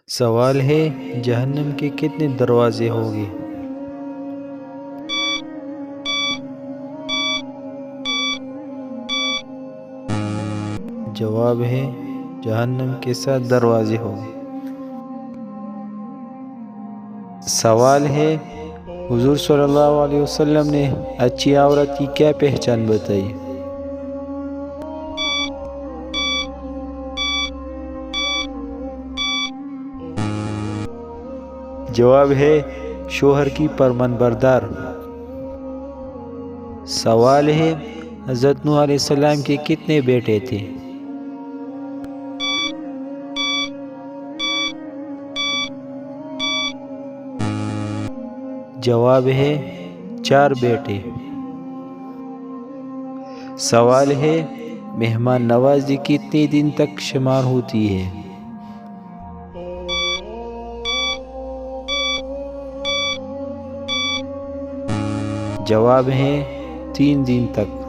سوال ہے جہنم کے کتنے دروازے ہوں گے؟ جواب ہے جہنم کے 7 دروازے ہوں گے۔ سوال ہے حضور صلی اللہ علیہ وسلم نے اچھی عورت کی کیا پہچان بتائی؟ جواب ہے شوہر کی فرمان بردار۔ سوال ہے حضرت نوح علیہ السلام کے کتنے بیٹے تھے؟ جواب ہے 4 بیٹے۔ سوال ہے مہمان نوازی کتنے دن تک شمار ہوتی ہے؟ جواب ہے 3 دن تک۔